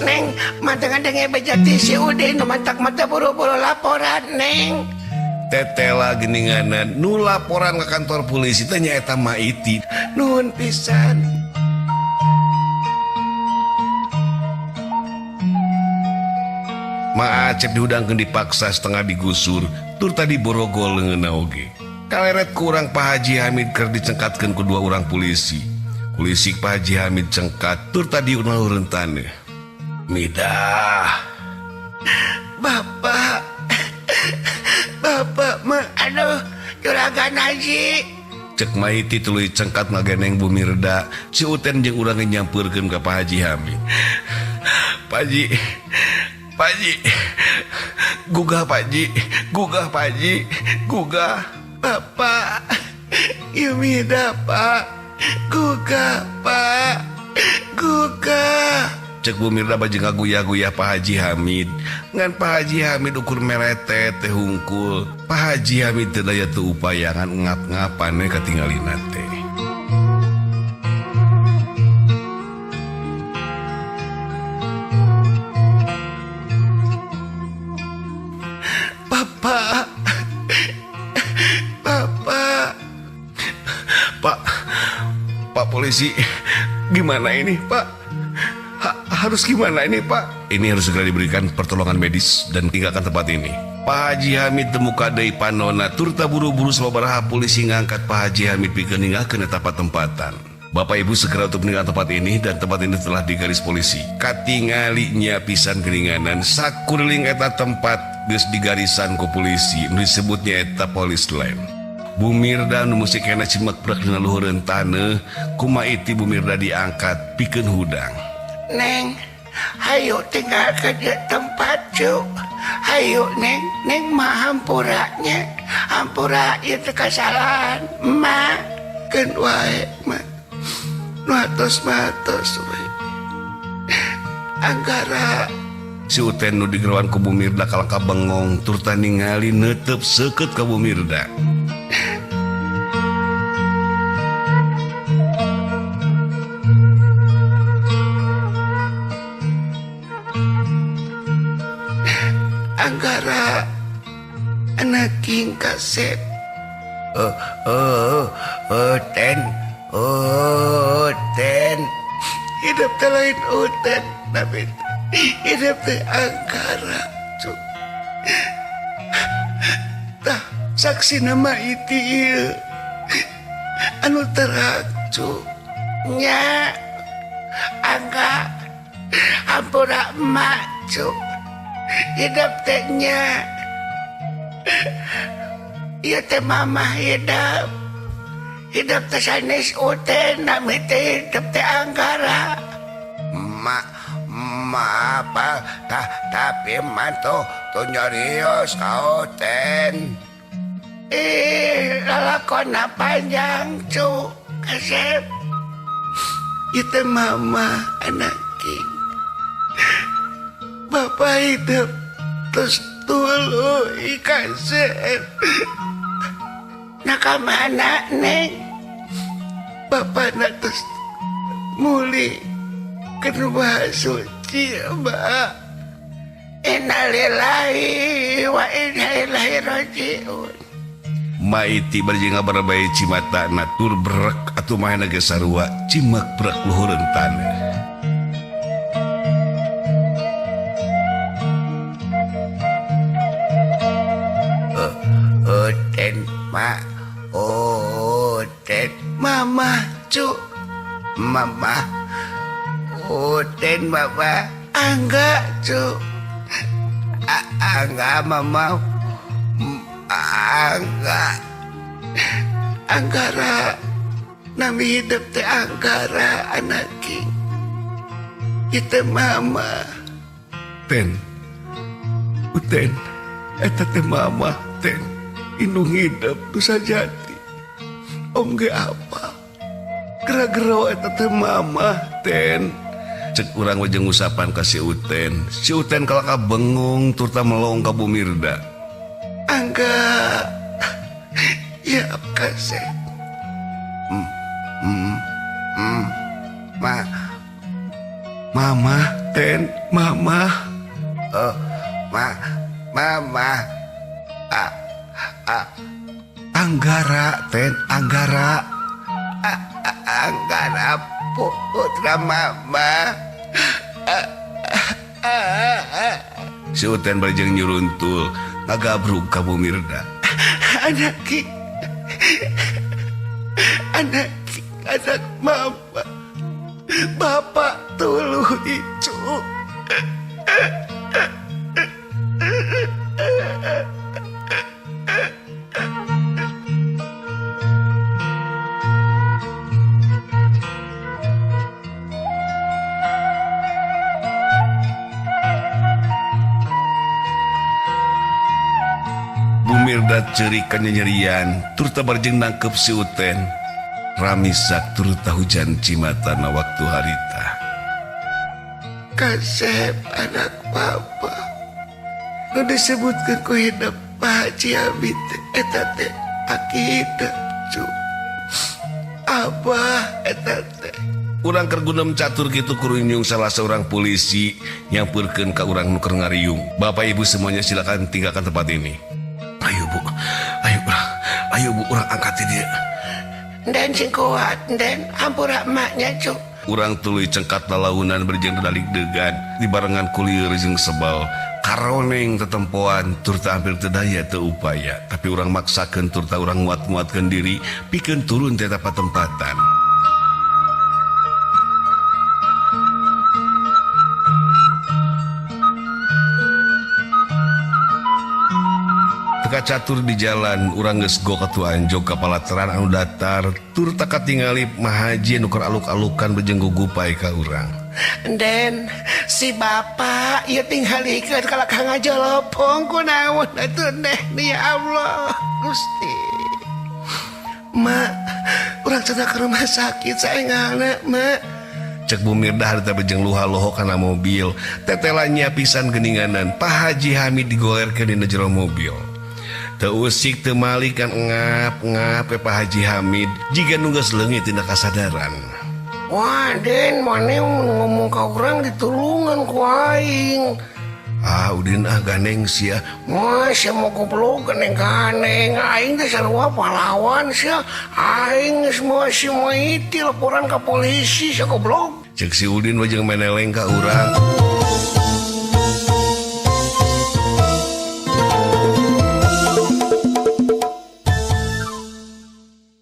Neng, manteng-mantengnya bejati si Udin mantak mata buru-buru laporan, Neng. Tetela geninganan nu laporan ke kantor polisi teh nyaeta Maiti. Nuhun pisan. Ma Acep dihudangkeun dipaksa setengah digusur tur tadi borogol leungeunna oge. Kaleret ku urang Pak Haji Hamid keur dicengkatkeun ku dua urang polisi. Polisi Pak Haji Hamid cengkat tur tadi ulah rentaneu. Midah. Bapak mah aduh juragan Haji. Cek Maiti tuluy cengkat ngageneng Bumirda. Si Uten jeung urang nyampurkeun ka Pak Haji Hamid. Pak Haji, gugah Pak Haji, gugah. Bapak, Yumida Pak, gugah Pak, gugah. Cek Bumirda baju ngaguyah-guyah Pak Haji Hamid. Ngan Pak Haji Hamid ukur melete teh hungkul. Pak Haji Hamid teu daya teu upayangan ngap-ngapan we katinggalina teh. Pak polisi, gimana ini Pak? Harus gimana ini Pak? Ini harus segera diberikan pertolongan medis dan tinggalkan tempat ini. Pak Haji Hamid temuka deui panonna turta buru-buru sababaraha polisi ngangkat Pak Haji Hamid pikeun ninggalkeun eta tempatan. Bapak Ibu segera untuk meninggalkan tempat ini dan tempat ini telah digaris polisi. Katingalinya pisan geninganan sakuriling eta tempat geus digarisan ku polisi, disebutnya eta police line. Bumirda nu musik kena cimek prak dina luhureun taneuh, ku Maiti Bumirda diangkat pikeun hudang. Neng, hayu tinggalkan di tempat cuk. Hayu Neng mah hampuranya. Hampura itu kesalahan ma. Keun wae ma. Matos we. Anggara Si Uten nu digerowan ku Bumirda kalangka bengong tur teu ningali neuteup seukeut ka Bumirda. Anggara anak king kaset. Uten. Hidup teh lain Uten, tapi hidup teh Anggara. Cuk. Tah saksi nama itu anu terang cuk. Nya Angga hampura emak cuk. Hidup tehnya ieu teh mama hidup teh sanes Uten nami teh hidup teh Anggara apa tapi mantu tuh nyarios ka Uten lalakona panjang cuk kasep itu mama anak king. Bapak hidup terus dulu ikan set. Nakamana Neng? Bapak nak terus muli ke rumah suci Mbak. Innalillahi wa inna ilaihi rajiun. Maiti bari ngabar bae cimatana tur brek atuh mahena ge sarua cimek brek luhureun taneuh. Uten mak Uten mama cuk mama Uten mama Angga cuk Angga mama Anggara nami hidup teh Anggara anak king itu mama Ten Uten eta teh mama Ten indung hidup tu sajati om ge apa gara-gara eta teh mama Ten cek urang wajeng usapan ka si Uten kalaka bengong turta melong ka Bumirda. enggak. Ya kasih. Mama, Ten, Mama. Mama. Anggara, Ten, Anggara. Anggara putra Mama. Si Uten barejeng nyuruntul ngagabrug ka Bu Mirda. Anak Mama. Bapak tuluh itu. Bu Mirda cerikan nyerian turta barjeng nangkep si Uten. Ramisak turta hujan cimatana waktu harita. Kasep anak Papa. Nu disebutkan ku hidup Pak Haji Hamid eta teh akidah cu. Abah eta teh. Urang keur gunem catur gitu kurunyung salah seorang polisi yang nyamperkeun ka urang nuker ngariung. Bapak Ibu semuanya silakan tinggalkan tempat ini. Ayo Bu, ayo Bu, urang angkat dia. Dan sing kuat, dan hampura emaknya cu. Urang tuluy cengkat lalaunan berjeng dalik degan dibarengan kulieur jeung sebal karoneng tetempoan turta hampir teu daya teu upaya tapi urang maksakeun turta urang nguat-nguatkeun diri pikeun turun teh tempatan. Teka catur di jalan urang geus go katuan jog kepala teran anu datar tur taka tingali mahaji nuker aluk-alukan bejeng gugupai ka urang. Dan si bapak ieu tinggalikeun ka Kang Ajolopong kunaon atuh deh ya Allah Gusti. Mak, urang cenah ke rumah sakit saengalna, Mak. Cek Bu Mirda harita bejeng luha-loho kana mobil. Tetelanya pisan geninganan Pak Haji Hamid digolerkeun dina jero mobil. Teu usik teu malik kan ngap-ngap Pak Haji Hamid jiga nu geus leungit tina kasadaran. Wah, Den, maneh ngomong ka urang ditulungan ku aing. Ah, udin ganeng sia. Wah, sia mau goblok ganeng-ganeng. Aing teh sarua pahlawan sia. Aing semua iti laporan ke polisi sia goblok. Cek si Udin wajeng meneleng ka urang.